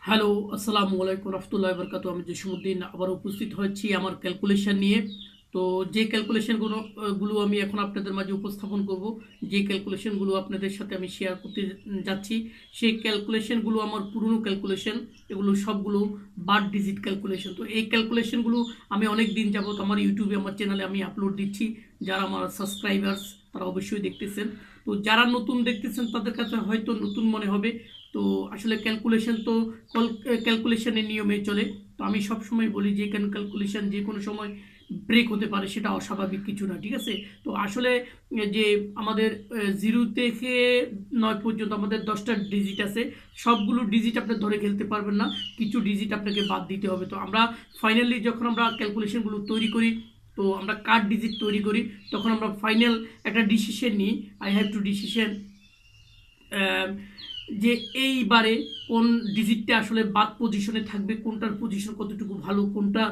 Hello, আসসালামু আলাইকুম রহমতুল্লাহ বরকাতু। আমি জসিমউদ্দিন আবার উপস্থিত হয়েছি আমার ক্যালকুলেশন নিয়ে। তো যে ক্যালকুলেশনগুলো গুলো আমি এখন আপনাদের মাঝে উপস্থাপন করব, যে ক্যালকুলেশনগুলো আপনাদের সাথে আমি শেয়ার করতে যাচ্ছি, সেই ক্যালকুলেশনগুলো আমার পুরনো ক্যালকুলেশন। এগুলো সবগুলো বার্থ ডিজিট ক্যালকুলেশন। তো এই ক্যালকুলেশনগুলো আমি অনেক দিন যাবত আমার ইউটিউবে, আমার চ্যানেলে আমি আপলোড দিচ্ছি। যারা আমার সাবস্ক্রাইবার্স তারা অবশ্যই দেখতেছেন। তো যারা নতুন দেখতেছেন তাদের কাছে হয়তো নতুন মনে হবে। তো আসলে ক্যালকুলেশন তো ক্যালকুলেশনের নিয়মে চলে। তো আমি সবসময় বলি যে কেন ক্যালকুলেশন যে কোনো সময় ব্রেক হতে পারে, সেটা অস্বাভাবিক কিছু না, ঠিক আছে। তো আসলে যে আমাদের 0 থেকে 9 পর্যন্ত আমাদের 10টা ডিজিট আছে। সবগুলো ডিজিট আপনি ধরে খেলতে পারবেন না, কিছু ডিজিট আপনাকে বাদ দিতে হবে। তো আমরা ফাইনালি যখন আমরা ক্যালকুলেশনগুলো তৈরি করি, তো আমরা কার্ড ডিজিট তৈরি করি, তখন আমরা ফাইনাল একটা ডিসিশন নিই। আই হ্যাভ টু ডিসিশন যে এইবারে কোন ডিজিটটা আসলে বাদ পজিশনে থাকবে, কোনটার পজিশন কতটুকু ভালো, কোনটা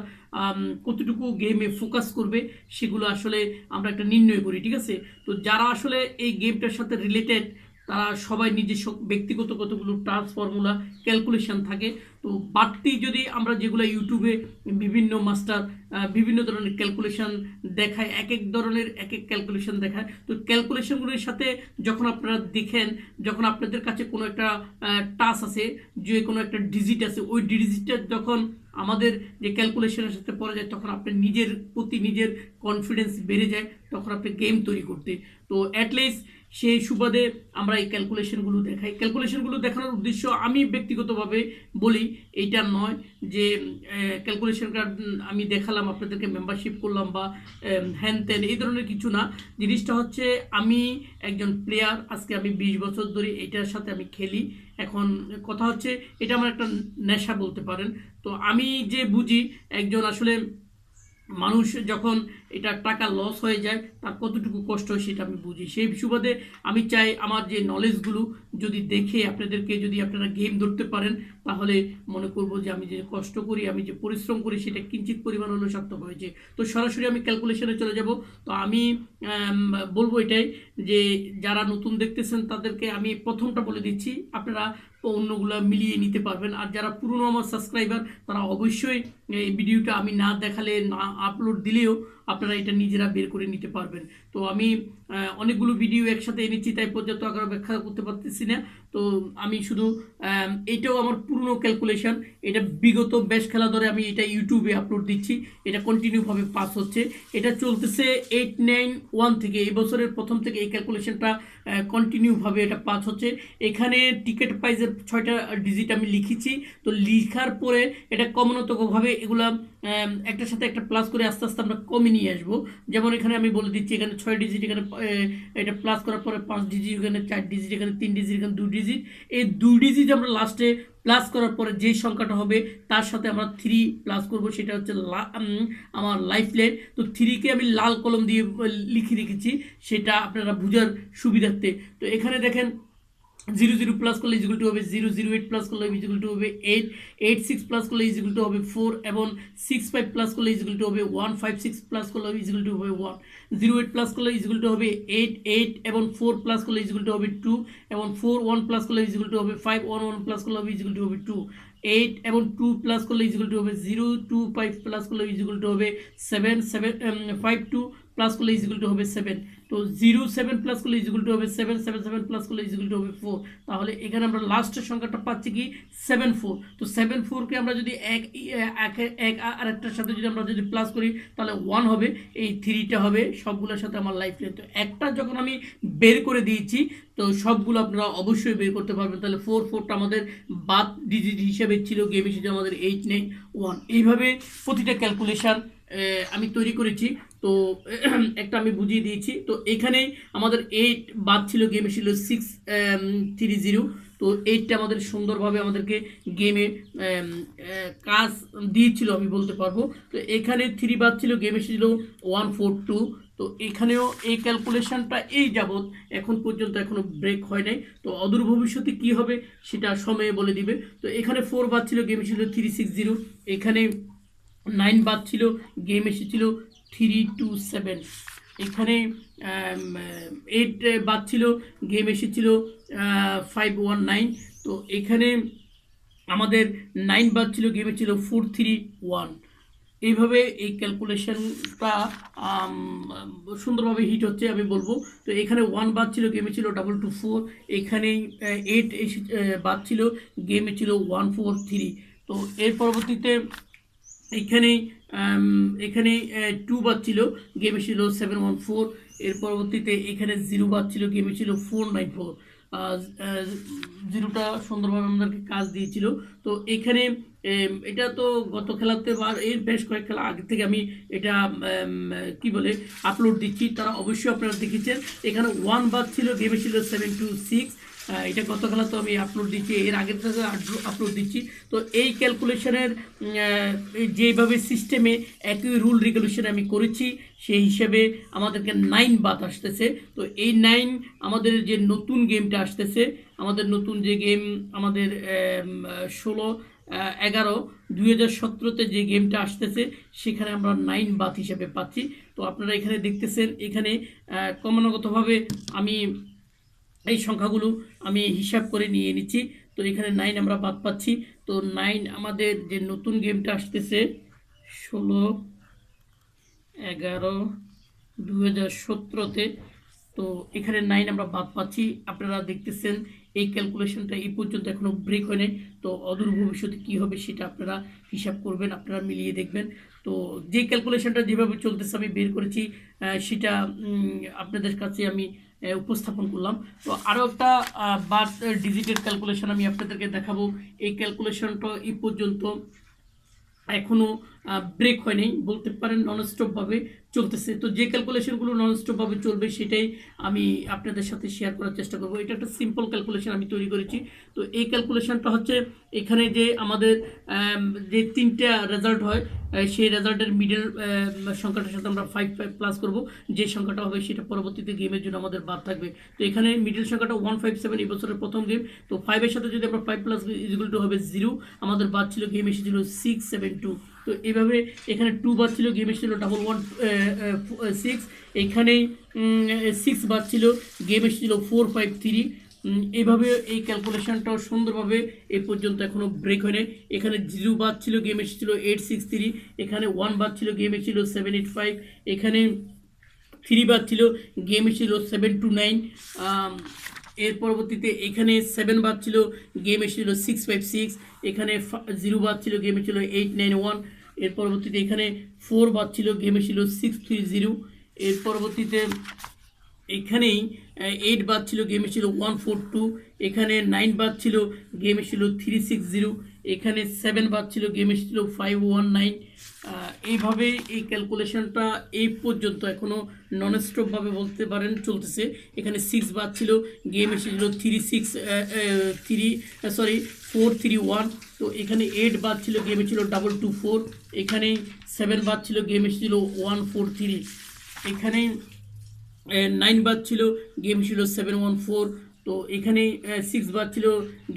কতটুকু গেমে ফোকাস করবে, সেগুলো আসলে আমরা একটা নির্ণয় করি, ঠিক আছে। তো যারা আসলে এই গেমটার সাথে রিলেটেড, তারা সবাই নিজস্ব ব্যক্তিগত কতগুলো টাস্ক ফর্মুলা ক্যালকুলেশন থাকে। তো বাড়তি যদি আমরা যেগুলো ইউটিউবে বিভিন্ন মাস্টার বিভিন্ন ধরনের ক্যালকুলেশন দেখায়, এক এক ধরনের এক এক ক্যালকুলেশন দেখায়। তো ক্যালকুলেশনগুলোর সাথে যখন আপনারা দেখেন, যখন আপনাদের কাছে কোনো একটা টাস্ক আছে, যে কোনো একটা ডিজিট আছে, ওই ডিজিটটা যখন আমাদের যে ক্যালকুলেশনের সাথে পড়ে যায়, তখন আপনার নিজের প্রতি নিজের কনফিডেন্স বেড়ে যায়, তখন আপনি গেম তৈরি করতে। তো অ্যাটলিস্ট সেই সুবাদে আমরা এই ক্যালকুলেশনগুলো দেখাই। ক্যালকুলেশনগুলো দেখানোর উদ্দেশ্য আমি ব্যক্তিগতভাবে বলি এইটা নয় যে ক্যালকুলেশনটা আমি দেখালাম, আপনাদেরকে মেম্বারশিপ করলাম বা হ্যান ত্যান এই ধরনের কিছু না। জিনিসটা হচ্ছে আমি একজন প্লেয়ার, আজকে আমি 20 বছর ধরে এটার সাথে আমি খেলি। এখন কথা হচ্ছে এটা আমার একটা নেশা বলতে পারেন। তো আমি যে বুঝি একজন আসলে মানুষ যখন এটা টাকা লস হয়ে যায় তার কতটুকু কষ্ট হয় সেটা আমি বুঝি। সেই সুবাদে আমি চাই আমার যে নলেজগুলো যদি দেখে আপনাদেরকে, যদি আপনারা গেম ধরতে পারেন, তাহলে মনে করব যে আমি যে কষ্ট করি, আমি যে পরিশ্রম করি, সেটা কিঞ্চিত পরিমাণ হলেও সার্থক হয়েছে। তো সরাসরি আমি ক্যালকুলেশনে চলে যাব। তো আমি বলবো এটাই যে যারা নতুন দেখতেছেন তাদেরকে আমি প্রথমটা বলে দিচ্ছি, আপনারা অন্যগুলো মিলিয়ে নিতে পারবেন। আর যারা পুরনো আমার সাবস্ক্রাইবার, তারা অবশ্যই এই ভিডিওটা আমি না দেখালে, না আপলোড দিলেও আপনারা এটা নিজেরা বের করে নিতে পারবেন। তো আমি অনেকগুলো ভিডিও একসাথে এনেছি, তাই পর্যাপ্ত আকারে ব্যাখ্যা করতে পারতেছি না। তো আমি শুধু এইটাও আমার পুরনো ক্যালকুলেশন, এটা বিগত বেশ খেলা ধরে আমি এটা ইউটিউবে আপলোড দিচ্ছি। এটা কন্টিনিউভাবে পাস হচ্ছে, এটা চলতেছে 891 থেকে, এই বছরের প্রথম থেকে এই ক্যালকুলেশনটা কন্টিনিউভাবে এটা পাস হচ্ছে। এখানে টিকিট প্রাইজের 6টা ডিজিট আমি লিখেছি। তো লিখার পরে এটা ক্রমান্বয়ে এগুলা একটার সাথে একটা প্লাস করে আস্তে আস্তে আমরা কমে নিয়ে আসবো। যেমন এখানে আমি বলে দিচ্ছি, এখানে 6 ডিজিট, এখানে এটা প্লাস করার পরে 5 ডিজিট, এখানে 4 ডিজিট, এখানে 3 ডিজিট, এখানে 2 ডিজিট। এই 2 ডিজিট আমরা লাস্টে প্লাস করার পরে যেই সংখ্যাটা হবে তার সাথে আমরা 3 প্লাস করব, সেটা হচ্ছে আমার লাইফ লেট। তো 3কে আমি লাল কলম দিয়ে লিখে রেখেছি, সেটা আপনারা বুঝার সুবিধার্থে। তো এখানে দেখেন 0 0 প্লাস করলে ইজ ইকুয়াল টু হবে 0, 0 8 প্লাস করলে ইজ ইকুয়াল টু হবে 8, 8 6 প্লাস করলে ইজ ইকুয়াল টু হবে 4, এবং 6 5 প্লাস করলে ইজ ইকুয়াল টু হবে 1, 5 6 প্লাস করলে ইজ ইকুয়াল টু হবে 1, 0 8 প্লাস করলে ইজ ইকুয়াল টু হবে 8, 8 এবং 4 প্লাস করলে ইজ ইকুয়াল টু হবে 2, এবং 4 1 প্লাস করলে ইজ ইকুয়াল টু হবে 5, 1 1 প্লাস করলে ইজ ইকুয়াল টু হবে 2, 8 এবং 2 প্লাস করলে ইজ ইকুয়াল টু হবে 0, 2 5 প্লাস করলে ইজ ইকুয়াল টু হবে 7, 7 5 2 প্লাস করলে ইজ ইকুয়াল টু হবে 7। তো 0 7 প্লাস করলে ইজ ইকুয়াল টু হবে 7, 7 7 প্লাস করলে ইজ ইকুয়াল টু হবে 4। তাহলে এখানে আমরা লাস্টের সংখ্যাটা পাচ্ছি কি 74। তো 74কে আমরা যদি এক আরেকটার সাথে যদি আমরা যদি প্লাস করি, তাহলে 1 হবে, এই 3টা হবে সবগুলোর সাথে আমার লাইফ লেন্থ। তো একটা যখন আমি বের করে দিয়েছি, তো সবগুলো আপনারা অবশ্যই বের করতে পারবেন। তাহলে 4টা আমাদের বাদ ডিজিট হিসেবে ছিল, গেম হিসেবে আমাদের 8 9 1। এইভাবে প্রতিটা ক্যালকুলেশন আমি তৈরি করেছি। তো একটা আমি বুঝিয়ে দিয়েছি। তো এখানে আমাদের 8 বাদ ছিল, গেমে ছিল 630। তো 8টা আমাদের সুন্দরভাবে আমাদেরকে গেমে কাজ দিয়েছিল আমি বলতে পারবো। তো এখানে 3 বাদ ছিল, গেমে ছিল 142। তো এখানেও এই ক্যালকুলেশনটা এই যাবৎ এখন পর্যন্ত এখনো ব্রেক হয় নাই। তো অদূর ভবিষ্যতে কি হবে সেটা সময়ে বলে দিবে। তো এখানে 4 বাদ ছিল, গেমে ছিল 360। এখানে 9 বাদ ছিল, গেম এসেছিল 327। এখানে 8 বাদ ছিল, গেম এসেছিল 519। তো এখানে আমাদের 9 বাদ ছিল, গেমে ছিল 4-3-1। এইভাবে এই ক্যালকুলেশনটা সুন্দরভাবে হিট হচ্ছে আমি বলবো। তো এখানে 1 বাদ ছিল, গেমে ছিল 2-2-4। এখানেই 8 বাদ ছিল, গেমে ছিল 1-4-3। তো এর পরবর্তীতে এখানেই এখানে 2 বাদ ছিল, গেমে ছিল 7-1-4। এর পরবর্তীতে এখানে 0 বাদ ছিল, গেমে ছিল 4-9-4। জিরোটা সুন্দরভাবে আমাদেরকে কাজ দিয়েছিল। তো এখানে এটা তো গত খেলাতে বা এর বেশ কয়েক খেলা আগে থেকে আমি এটা কি বলে আপলোড দিচ্ছি, তারা অবশ্যই আপনারা দেখেছেন। এখানে 1 বাদ ছিল, গেমে ছিল 7-6। এটা গত খেলা তো আমি আপলোড দিচ্ছি, এর আগের থেকে আপলোড দিচ্ছি। তো এই ক্যালকুলেশনের যেভাবে সিস্টেমে একই রুল রেগুলেশন আমি করেছি, সেই হিসেবে আমাদেরকে 9 বাদ আসতেছে। তো এই 9 আমাদের যে নতুন গেমটা আসতেছে, আমাদের নতুন যে গেম আমাদের 16/11/2017-তে যে গেমটা আসতেছে, সেখানে আমরা 9 বাদ হিসেবে পাচ্ছি। তো আপনারা এখানে দেখতেছেন, এখানে ক্রমাগতভাবে আমি এই সংখ্যাগুলো আমি হিসাব করে নিয়ে নিচ্ছি। তো এখানে 9 আমরা বাদ পাচ্ছি। তো 9 আমাদের যে নতুন গেমটা আসতেছে 16/11/2017-তে, তো এখানে 9 আমরা বাদ পাচ্ছি। আপনারা দেখতেছেন এই ক্যালকুলেশনটা এই পর্যন্ত এখনো ব্রেক হয় নাই। তো অদূর ভবিষ্যতে কী হবে সেটা আপনারা হিসাব করবেন, আপনারা মিলিয়ে দেখবেন। তো যে ক্যালকুলেশনটা যেভাবে চলতেছে আমি বের করেছি, সেটা আপনাদের কাছে আমি উপস্থাপন করলাম। তো আরও একটা বার্থ ডিজিটের ক্যালকুলেশন আমি আপনাদেরকে দেখাবো। এই ক্যালকুলেশনটা এই পর্যন্ত এখনও ব্রেক হয়নি, বলতে পারেন ননস্টপভাবে চলতেছে। তো যে ক্যালকুলেশনগুলো ননস্টপভাবে চলবে সেটাই আমি আপনাদের সাথে শেয়ার করার চেষ্টা করব। এটা একটা সিম্পল ক্যালকুলেশন আমি তৈরি করেছি। তো এই ক্যালকুলেশনটা হচ্ছে, এখানে যে আমাদের যে 3টা রেজাল্ট হয়, সেই রেজাল্টের মিডল সংখ্যাটার সাথে আমরা 5 প্লাস করব। যে সংখ্যাটা হবে সেটা পরবর্তীতে গেমের জন্য আমাদের বাদ থাকবে। তো এখানে মিডল সংখ্যাটা 157, এই বছরের প্রথম গেম। তো 5-এর সাথে যদি আমরা 5 প্লাস ইকুয়াল টু হবে 0, আমাদের বাদ ছিল, গেম এসেছিল 6-7-2। তো এইভাবে এখানে 2 বাদ ছিল, গেম এসেছিল 1-1-6। এখানেই 6 বাদ ছিল, গেম এসেছিল 4-5-3। এইভাবে এই ক্যালকুলেশনটাও সুন্দরভাবে এ পর্যন্ত এখনও ব্রেক হয় নাই। এখানে 0 বাদ ছিল, গেম এসেছিল 8-6-3। এখানে 1 বাদ ছিল, গেম এসেছিল 7-8-5। এখানে 3 বাদ ছিল, গেম এসেছিল 7-9। এর পরবর্তীতে এখানে 7 বাদ ছিল, গেম এসেছিল 6-5-6। এখানে 0 বাদ ছিল, গেম এসেছিল 8-9-1। এর পরবর্তীতে এখানে 4 বাদ ছিল, গেম এসেছিল 6-3-0। এর পরবর্তীতে এখানেই 8 বাদ ছিল, গেম এসেছিল 1-4-2। এখানে 9 বাদ ছিল, গেম এসেছিল 3-6-0। এখানে 7 বাদ ছিল, গেম এসেছিল 5-1-9। এইভাবে এই ক্যালকুলেশনটা এই পর্যন্ত এখনও ননস্টপভাবে বলতে পারেন চলতেছে। এখানে 6 বাদ ছিল, গেম এসেছিল 4-3-1। তো এখানে 8 বাদ ছিল, গেম এসেছিল 2-2-4। এখানে 7 বাদ ছিল, গেম এসেছিল 1-4-3। এখানে 9 বাদ ছিল, গেম ছিল 7-1-4। তো এখানে 6 বাদ ছিল,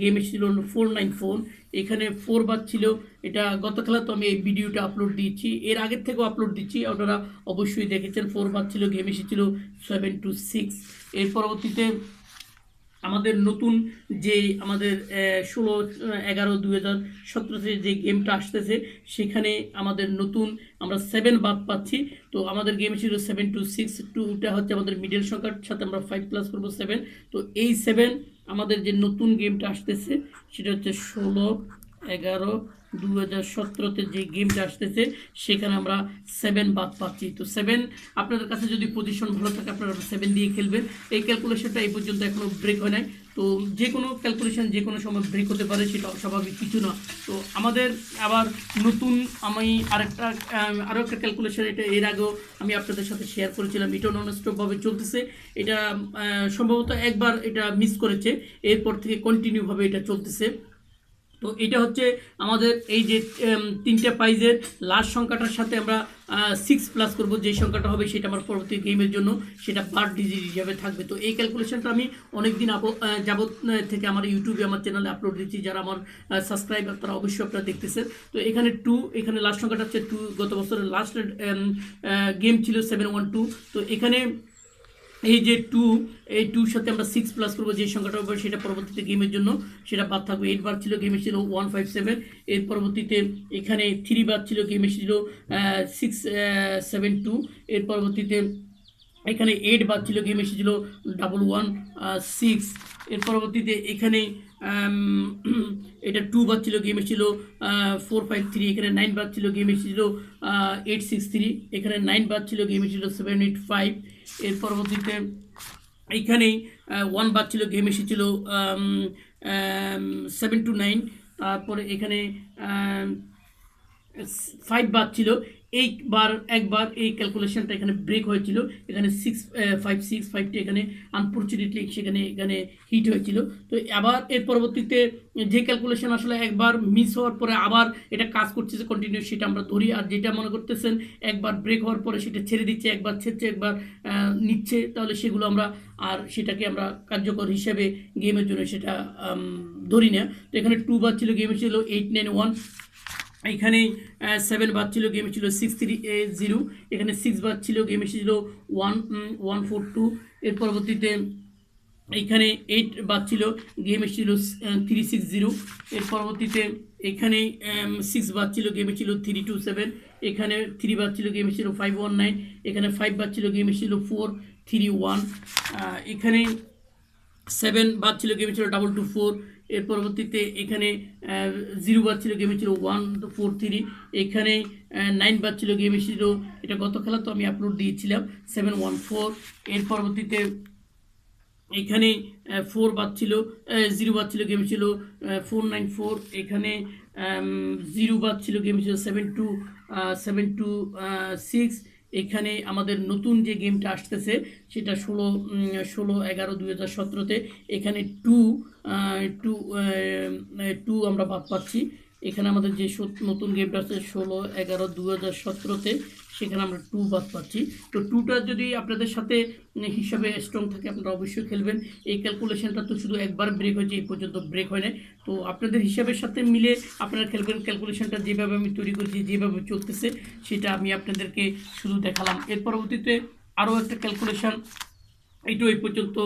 গেম ছিল 4-9-4। এখানে 4 বাদ ছিল, এটা গত খেলা তো আমি এই ভিডিওটা আপলোড দিয়েছি, এর আগের থেকেও আপলোড দিচ্ছি, আপনারা অবশ্যই দেখেছেন। 4 বাদ ছিল, গেম এসেছিল 7-6। এর পরবর্তীতে আমাদের নতুন যে আমাদের 16/11/2017-তে যে গেমটা আসতেছে, সেখানে আমাদের নতুন আমরা 7 বাদ পাচ্ছি। তো আমাদের গেম ছিল 7-6, 2টা হচ্ছে আমাদের মিডল সংখ্যার সাথে আমরা 5 প্লাস করবো 7। তো এই 7 আমাদের যে নতুন গেমটা আসতেছে সেটা হচ্ছে 16/11/2017-তে যে গেমটা আসতেছে, সেখানে আমরা 7 বাদ পাচ্ছি। তো 7 আপনাদের কাছে যদি পজিশন ভালো থাকে, আপনারা 7 দিয়ে খেলবেন। এই ক্যালকুলেশনটা এই পর্যন্ত এখনও ব্রেক হয় নাই। তো যে কোনো ক্যালকুলেশন যে কোনো সময় ব্রেক হতে পারে, সেটা অস্বাভাবিক কিছু না। তো আমাদের আবার নতুন আমি আরও একটা ক্যালকুলেশন, এটা এর আগেও আমি আপনাদের সাথে শেয়ার করেছিলাম। এটা ননস্টপভাবে চলতেছে। এটা সম্ভবত একবার এটা মিস করেছে, এরপর থেকে কন্টিনিউভাবে এটা চলতেছে। তো এটা হচ্ছে আমাদের এই যে 3টা প্রাইজের লাস্ট সংখ্যাটার সাথে আমরা 6 প্লাস করব। যে সংখ্যাটা হবে সেটা আমার পরবর্তী গেমের জন্য সেটা বার্থ ডিজিট হিসাবে থাকবে। তো এই ক্যালকুলেশনটা আমি অনেক দিন যাবত থেকে আমার ইউটিউবে আমার চ্যানেলে আপলোড দিচ্ছি। যারা আমার সাবস্ক্রাইবার তারা অবশ্যই আপনারা দেখতেছেন। তো এখানে 2, এখানে লাস্ট সংখ্যাটা হচ্ছে 2। গত বছরের লাস্ট গেম ছিল 7-1-2। তো এখানে এই যে এই টুর সাথে আমরা 6 প্লাস করবো, যে সংখ্যাটা হবে সেটা পরবর্তীতে গেমের জন্য সেটা বাদ থাকবে। 8 বার ছিল, গেমে ছিল 157। এর পরবর্তীতে এখানে 3 বার ছিল, গেমে ছিল 672। এর পরবর্তীতে এখানে 8 বার ছিল, গেম এসেছিল 116। এর পরবর্তীতে এখানে এটা 2 বার ছিল, গেম এসেছিল 453। এখানে 9 বার ছিল, গেম এসেছিল 863। এখানে 9 বার ছিল, গেম এসেছিল 785। এর পরবর্তীতে এইখানেই 1 বার ছিল, গেম এসেছিল 729। তারপরে এখানে 5 বার ছিল। একবার এই ক্যালকুলেশনটা এখানে ব্রেক হয়েছিল, এখানে 656 এখানে আনফর্চুনেটলি এখানে হিট হয়েছিল। তো আবার এর পরবর্তীতে যে ক্যালকুলেশন আসলে একবার মিস হওয়ার পরে আবার এটা কাজ করছে যে কন্টিনিউ, সেটা আমরা ধরি। আর যেটা মনে করতেছেন একবার ব্রেক হওয়ার পরে সেটা ছেড়ে দিচ্ছে, একবার ছেড়ছে, একবার নিচ্ছে, তাহলে সেগুলো আমরা আর সেটাকে আমরা কার্যকর হিসেবে গেমের জন্য সেটা ধরি না। তো এখানে 2 বার ছিল, গেমে ছিল 891। এখানে 7 বার ছিল, গেমে ছিল 630। এখানে 6 বার ছিল, গেমে ছিল 142। এর পরবর্তীতে এখানে 8 বার ছিল, গেমে ছিল 360। এর পরবর্তীতে এখানে 6 বার ছিল, গেমে ছিল 327। এখানে 3 বার ছিল, গেমে ছিল 519। এখানে 5 বার ছিল, গেমে ছিল 431। এখানে 7 বার ছিল, গেমে ছিল 224। এর পরবর্তীতে এখানে 0 বার ছিল, গেমে ছিল 143। এখানে 9 বার ছিল, গেমে ছিল, এটা গত খেলা তো আমি আপলোড দিয়েছিলাম, 714। এর পরবর্তীতে এখানে 4 বার ছিল, 0 বার ছিল, গেমে ছিল 494। এখানে 0 বার ছিল, গেমে ছিল 726। এখানে আমাদের নতুন যে গেমটা আসতেছে সেটা 16/11/2017-তে এখানে 2 আমরা বাদ পাচ্ছি। এখানে আমাদের যে নতুন গেমটা আছে 16/11/2017-তে, সেখানে আমরা 2 বাদ পাচ্ছি। তো 2টা যদি আপনাদের সাথে হিসাবে স্ট্রং থাকে আপনারা অবশ্যই খেলবেন। এই ক্যালকুলেশনটা তো শুধু একবার ব্রেক হয়েছে, এই পর্যন্ত ব্রেক হয় না। তো আপনাদের হিসাবের সাথে মিলে আপনারা খেলবেন। ক্যালকুলেশনটা যেভাবে আমি তৈরি করেছি, যেভাবে চলতেছে, সেটা আমি আপনাদেরকে শুধু দেখালাম। এর পরবর্তীতে আরও একটা ক্যালকুলেশন, এইটাও এই পর্যন্ত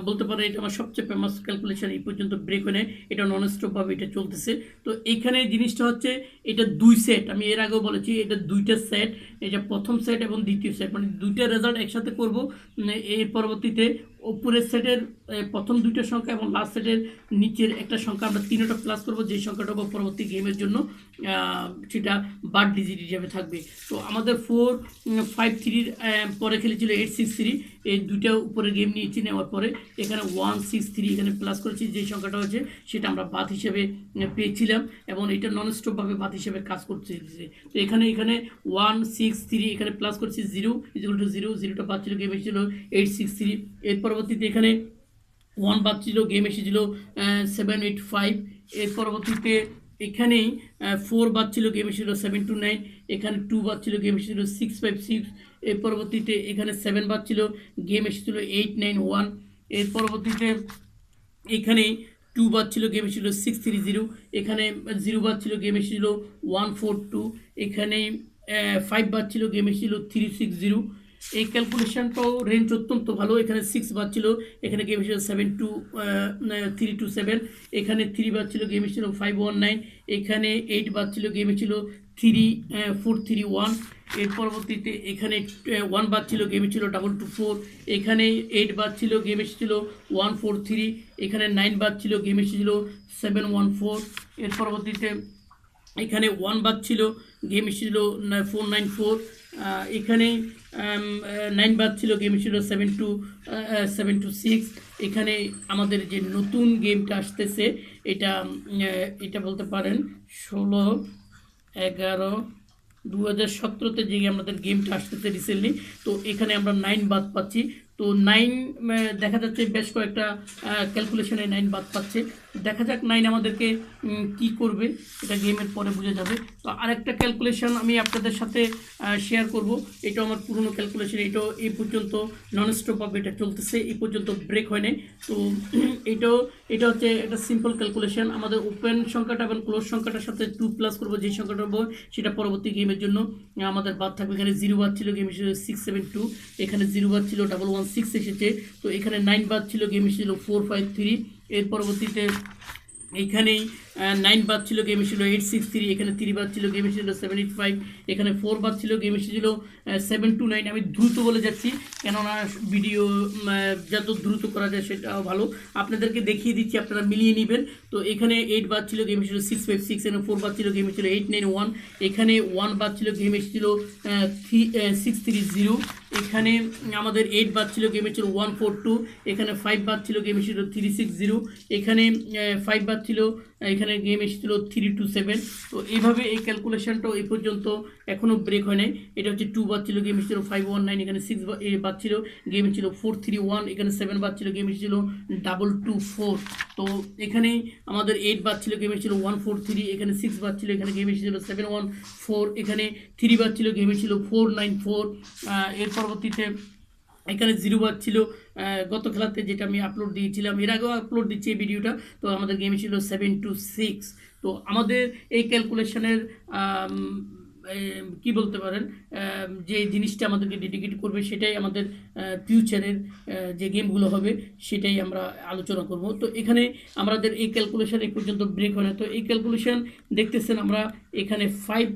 বলতে পারে এটা আমার সবচেয়ে ফেমাস ক্যালকুলেশন, এই পর্যন্ত ব্রেক হয় না, এটা নন স্টপভাবে এটা চলতেছে। তো এইখানে জিনিসটা হচ্ছে এটা 2 সেট, আমি এর আগেও বলেছি এটা 2টা সেট, এটা প্রথম সেট এবং দ্বিতীয় সেট, মানে 2টা রেজাল্ট একসাথে করব। এর পরবর্তীতে উপরের সেটের প্রথম 2টা সংখ্যা এবং লাস্ট সেটের নিচের একটা সংখ্যা আমরা 3টা প্লাস করব, যে সংখ্যাটা পরবর্তী গেমের জন্য সেটা বার্ড ডিজিট হিসাবে থাকবে। তো আমাদের 453-র পরে খেলেছিল 863, এই 2টা উপরে গেম নিয়েছি, নেওয়ার পরে এখানে 163 এখানে প্লাস করেছি, যে সংখ্যাটা হচ্ছে সেটা আমরা বাদ হিসেবে পেয়েছিলাম এবং এটা নন স্টপভাবে বাদ হিসেবে কাজ করছে। তো এখানে 163 এখানে প্লাস করেছি, 0 বাদ ছিল, গেম এসেছিল 863। এর পরবর্তীতে এখানে 1 বাদ ছিল, গেম এসেছিল 785। এর পরবর্তীতে এখানেই 4 বাদ ছিল, গেম এসেছিল 729। এখানে 2 বাদ ছিল, গেম এসেছিল 656। এর পরবর্তীতে এখানে 7 বাদ ছিল, গেম এসেছিল 891। এর পরবর্তীতে এখানে 2 বার ছিল, গেম এসেছিল 630। এখানে 0 বার ছিল, গেম এসেছিল 142। এখানে 5 বার ছিল, গেম এসেছিল 360। এই ক্যালকুলেশনটাও রেঞ্জ অত্যন্ত ভালো। এখানে 6 বার ছিল, এখানে গেম এসেছিল 327। এখানে 3 বার ছিল, গেম এসেছিল 519। এখানে 8 বার ছিল, গেম এসেছিল 431। এর পরবর্তীতে এখানে 1 বার ছিল, গেম ছিল 224। এখানে 8 বার ছিল, গেম এসেছিল 143। এখানে 9 বার ছিল, গেম এসেছিল 714। এর পরবর্তীতে এখানে 1 বার ছিল, গেম এসেছিল 494। এখানে 9 বার ছিল, গেম ছিল 726। এখানে আমাদের যে নতুন গেমটা আসতেছে এটা বলতে পারেন 16/11/2017-তে যে আমাদের গেমটা আসতেছে রিসেন্টলি। তো এখানে আমরা 9 বাদ পাচ্ছি। তো 9 দেখা যাচ্ছে বেশ কয়েকটা ক্যালকুলেশনে 9 বাদ পাচ্ছে। দেখা যাক 9 আমাদেরকে কি করবে, এটা গেমের পরে বোঝা যাবে। তো আরেকটা ক্যালকুলেশন আমি আপনাদের সাথে শেয়ার করব, এটা আমার পুরনো ক্যালকুলেশন, এটাও এই পর্যন্ত নন স্টপভাবে এটা চলতেছে, এই পর্যন্ত ব্রেক হয় নাই। তো এটা হচ্ছে একটা সিম্পল ক্যালকুলেশন। আমাদের ওপেন সংখ্যাটা এবং ক্লোজ সংখ্যাটার সাথে 2 প্লাস করবো, যে সংখ্যাটা হবে সেটা পরবর্তী গেমের জন্য আমাদের বাদ থাকবে। এখানে 0 বার ছিল, গেম ছিল 672। এখানে 0 বার ছিল 6 এসেছে। তো এখানে 9 বাদ ছিল, গেম এসেছিল 453। এর পরবর্তীতে এখানেই 9 বাদ ছিল, গেম এসেছিল 863। এখানে 3 বাদ ছিল, গেম এসেছিল 785। এখানে 4 বাদ ছিল, গেম এসেছিল 729। আমি দ্রুত বলে যাচ্ছি কেননা ভিডিও যত দ্রুত করা যায় সেটাও ভালো, আপনাদেরকে দেখিয়ে দিচ্ছি, আপনারা মিলিয়ে নেবেন। তো এখানে 8 বাদ ছিল, গেম এসেছিল 656। এখানে 4 বাদ ছিল, গেম এসেছিল 891। এখানে 1 বাদ ছিল, গেম এসেছিল 630। এখানে আমাদের 8 বাদ ছিল, গেম এসেছিল 142। এখানে 5 বাদ ছিল, গেম এসেছিল 360। এখানে 5 বাদ ছিল, এখানে গেম এসেছিল 327। তো এইভাবে এই ক্যালকুলেশনটাও এই পর্যন্ত এখনও ব্রেক হয় নাই। এটা হচ্ছে 2 বাদ ছিল, গেম এসেছিল 519। এখানে 6 বাদ ছিল, গেম এসেছিল 431। এখানে 7 বাদ ছিল, গেম এসেছিল 224। তো এখানে আমাদের 8 বাদ ছিল, গেম এসেছিল 143। এখানে 6 বাদ ছিল, এখানে গেম এসেছিল 714। এখানে 3 বাদ ছিল, গেম এসেছিল 494। এর পরবর্তীতে এখানে 0 বাদ ছিল, গত খেলাতে যেটা আমি আপলোড দিয়েছিলাম, এর আগেও আপলোড দিচ্ছি এই ভিডিওটা। তো আমাদের গেম ছিল 726। তো আমাদের এই ক্যালকুলেশনের কি বলতে পারেন, যে জিনিসটা আমাদেরকে ডেডিকেট করবে সেটাই আমাদের ফিউচারের যে গেমগুলো হবে সেটাই আমরা আলোচনা করব। তো এখানে আমাদের এই ক্যালকুলেশন এই পর্যন্ত ব্রেক হয় না। তো এই ক্যালকুলেশন দেখতেছেন আমরা এখানে 5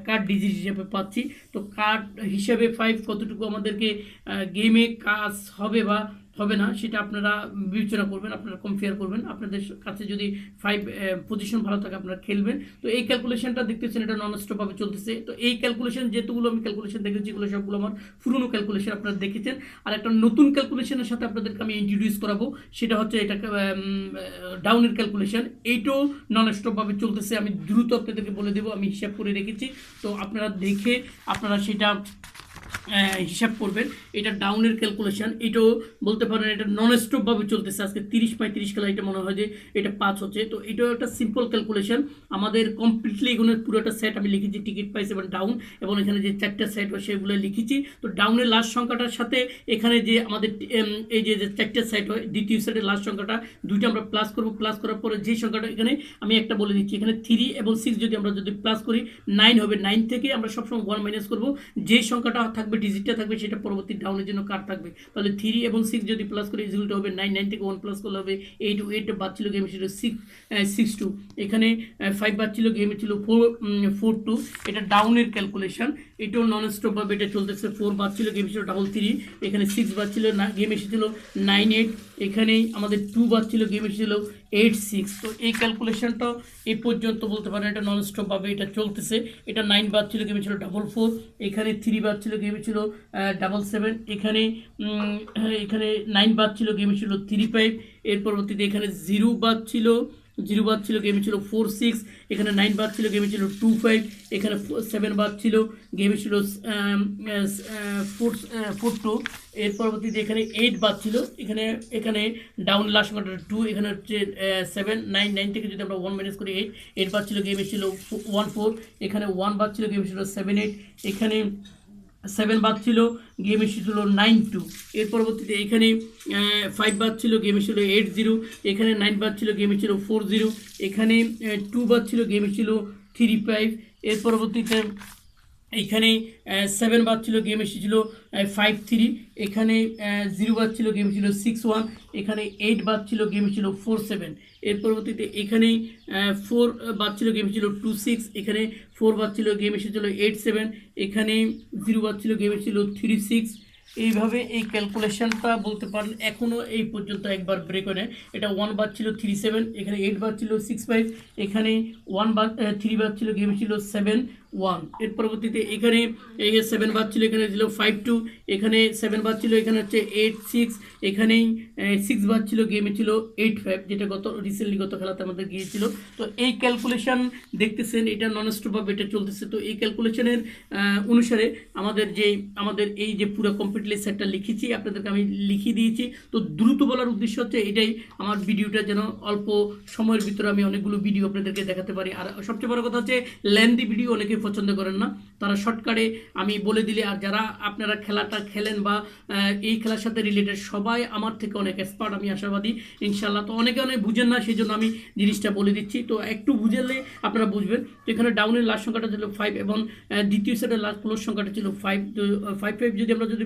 কার্ড ডিজিট হিসেবে পাচ্ছি। তো কার্ড হিসেবে 5 কতটুকু আমাদেরকে গেমে কাজ হবে বা হবে না সেটা আপনারা বিবেচনা করবেন, আপনারা কম্পেয়ার করবেন। আপনাদের কাছে যদি 5 পজিশন ভালো থাকে আপনারা খেলবেন। তো এই ক্যালকুলেশনটা দেখতেছেন এটা নন স্টপভাবে চলতেছে। তো এই ক্যালকুলেশন যেগুলো আমি ক্যালকুলেশন দেখেছি এগুলো সবগুলো আমার পুরনো ক্যালকুলেশন আপনারা দেখেছেন। আর একটা নতুন ক্যালকুলেশনের সাথে আপনাদেরকে আমি ইন্ট্রোডিউস করাবো, সেটা হচ্ছে এটা ডাউনের ক্যালকুলেশন। এইটাও নন স্টপভাবে চলতেছে। আমি দ্রুত আপনাদেরকে বলে দেবো, আমি হিসাব করে রেখেছি। তো আপনারা দেখে আপনারা সেটা হিসাব করবেন। এটা ডাউনের ক্যালকুলেশন, এটাও বলতে পারেন এটা নন স্টপভাবে চলতেছে। আজকে 30-35 খেলা, এটা মনে হয় যে এটা 5 হচ্ছে। তো এটাও একটা সিম্পল ক্যালকুলেশন। আমাদের কমপ্লিটলি এগুলোর পুরোটা সেট আমি লিখেছি, টিকিট প্রাইস এবং ডাউন, এবং এখানে যে 4টা সেট হয় সেগুলো লিখেছি। তো ডাউনের লাস্ট সংখ্যাটার সাথে এখানে যে আমাদের এই যে 4টা সেট হয়, দ্বিতীয় সেটের লাস্ট সংখ্যাটা 2টা আমরা প্লাস করব। প্লাস করার পরে যে সংখ্যাটা এখানে আমি একটা বলে দিচ্ছি, এখানে 3 এবং 6 যদি আমরা প্লাস করি 9 হবে। 9 থেকে আমরা সবসময় 1 মাইনাস করব। যে সংখ্যাটা থাকবে, ডিজিটটা থাকবে, সেটা পরবর্তী ডাউনের জন্য কার্ড থাকবে। তাহলে 3 এবং 6 যদি প্লাস করি রিজাল্ট হবে 9। 9 থেকে 1 প্লাস করলে হবে 8। 8 বাদ ছিল, গেম ছিল 62। এখানে 5 বাদ ছিল, গেম ছিল 42। এটা ডাউনের ক্যালকুলেশন, এটাও নন স্টপ ভাবে এটা চলতেছে। 4 বাদ ছিল, গেম ছিল 33। এখানে 6 বাদ ছিল, গেম এসেছিল 98। এখানে আমাদের 2 বাদ ছিল, গেম এসেছিল 86। তো এই ক্যালকুলেশনটা এই পর্যন্ত বলতে পারেন এটা নন স্টপ ভাবে এটা চলতেছে। এটা 9 বাদ ছিল, গেম ছিল 44। এখানে 3 বাদ ছিল, গেম ছিল 77। এখানে 9 বাদ ছিল, গেম ছিল 35। এর পরবর্তীতে এখানে 0 বাদ ছিল, গেম ছিল 46। এখানে 9 বাদ ছিল, গেম ছিল 25। এখানে 7 বাদ ছিল, গেম ছিল 42। এর পরবর্তীতে এখানে 8 বাদ ছিল, এখানে ডাউন লাস্ট সংখ্যাটা 2। এখানে হচ্ছে 7। 9 থেকে যদি আমরা 1 মাইনাস করি 8 বাদ ছিল, গেম ছিল 14। এখানে 1 বাদ ছিল, গেম ছিল 78। এখানে 7 বাদ ছিল, গেম এসেছিল 92। এর পরবর্তীতে এখানে 5 বাদ ছিল, গেম ছিল 80। এখানে 9 বাদ ছিল, গেম ছিল 40। এখানে 2 বাদ ছিল, গেম ছিল 35। এর পরবর্তীতে এখানে 7 বাদ ছিল, গেম এসেছিল 53। এখানে 0 বাদ ছিল, গেম ছিল 61। এখানে 8 বাদ ছিল, গেম ছিল 47। এর পরবর্তীতে এখানে 4 বাদ ছিল, গেম ছিল 26। এখানে 4 বাদ ছিল, গেম এসেছিল 87। এখানে 0 বাদ ছিল, গেম ছিল 36। এইভাবে এই ক্যালকুলেশনটা বলতে পারেন এখনও এই পর্যন্ত একবার ব্রেক হয় না। এটা 1 বাদ ছিল 37। এখানে 8 বাদ ছিল 65। এখানে 3 বাদ ছিল, গেম ছিল 71। এর পরবর্তীতে এখানে 7 বাদ ছিল, এখানে ছিল 52। এখানে 7 বাদ ছিল, এখানে হচ্ছে 86। এখানেই 6 বাদ ছিল, গেমে ছিল 85, যেটা রিসেন্টলি গত খেলাতে আমাদের গিয়েছিল। তো এই ক্যালকুলেশন দেখতেছেন এটা নন স্টপভাবে এটা চলতেছে। তো এই ক্যালকুলেশনের অনুসারে আমাদের এই যে পুরো কমপ্লিটলি সেটটা লিখেছি আপনাদেরকে আমি লিখিয়ে দিয়েছি। তো দ্রুত বলার উদ্দেশ্য হচ্ছে এটাই, আমার ভিডিওটা যেন অল্প সময়ের ভিতরে আমি অনেকগুলো ভিডিও আপনাদেরকে দেখাতে পারি। আর সবচেয়ে বড় কথা হচ্ছে লেন্দি ভিডিও অনেকে অনেকেই পছন্দ করেন না, তারা শর্টকাটে আমি বলে দিলে, আর যারা আপনারা খেলাটা খেলেন বা এই খেলার সাথে রিলেটেড সবাই আমার থেকে অনেক এক্সপার্ট, আমি আশাবাদী ইনশাল্লাহ। তো অনেকে অনেক বুঝেন না, সেই জন্য আমি জিনিসটা বলে দিচ্ছি, তো একটু বুঝলে আপনারা বুঝবেন। তো এখানে ডাউনের লাস্ট সংখ্যাটা ছিল 5 এবং দ্বিতীয় সেটের লাস্ট ক্লোজ সংখ্যাটা ছিল 5। তো 5 যদি আমরা যদি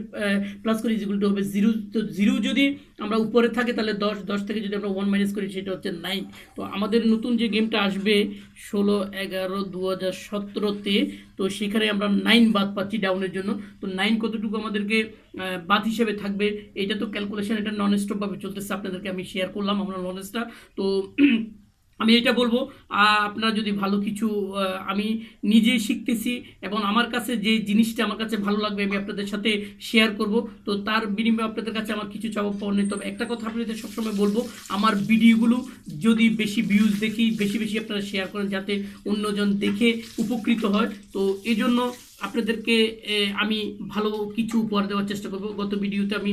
প্লাস করি ইকুয়াল টু হবে 0। তো 0 যদি আমরা উপরে থাকে তাহলে 10, 10 থেকে যদি আমরা 1 মাইনাস করি সেটা হচ্ছে 9। তো আমাদের নতুন যে গেমটা আসবে 16/11/2017-তে, তো সেখানে আমরা 9 বাদ পাচ্ছি ডাউনের জন্য। তো 9 কতটুকু আমাদেরকে বাদ হিসেবে থাকবে, এটা তো ক্যালকুলেশন, এটা নন স্টপভাবে চলতেছে, আপনাদেরকে আমি শেয়ার করলাম আমার নলেজটা। তো আমি এটা বলবো, আপনারা যদি ভালো কিছু, আমি নিজেই শিখতেছি এবং আমার কাছে যে জিনিসটা আমার কাছে ভালো লাগবে আমি আপনাদের সাথে শেয়ার করব। তো তার বিনিময়ে আপনাদের কাছে আমার কিছু চাওয়া পাওয়া নেই। তবে একটা কথা আপনাদের সবসময় বলবো, আমার ভিডিওগুলো যদি বেশি ভিউজ দেখি, বেশি বেশি আপনারা শেয়ার করেন যাতে অন্যজন দেখে উপকৃত হয়। তো এই জন্য আপনাদেরকে আমি ভালো কিছু উপহার দেওয়ার চেষ্টা করব। গত ভিডিওতে আমি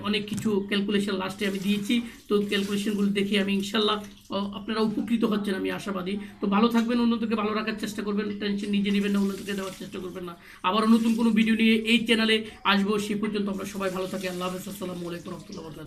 অনেক কিছু ক্যালকুলেশন লাস্টে আমি দিয়েছি, তো ক্যালকুলেশনগুলো দেখে আমি ইনশাল্লাহ আপনারা উপকৃত হচ্ছেন, আমি আশাবাদী। তো ভালো থাকবেন, অন্যদেরকে ভালো রাখার চেষ্টা করবেন, টেনশন নিজে নেবেন না, অন্যদেরকে দেওয়ার চেষ্টা করবেন না। আবারও নতুন কোনো ভিডিও নিয়ে এই চ্যানেলে আসবো, সে পর্যন্ত আমরা সবাই ভালো থাকি। আল্লাহ হাফেজ, আসসালামু আলাইকুম রহমতুল্লাহ।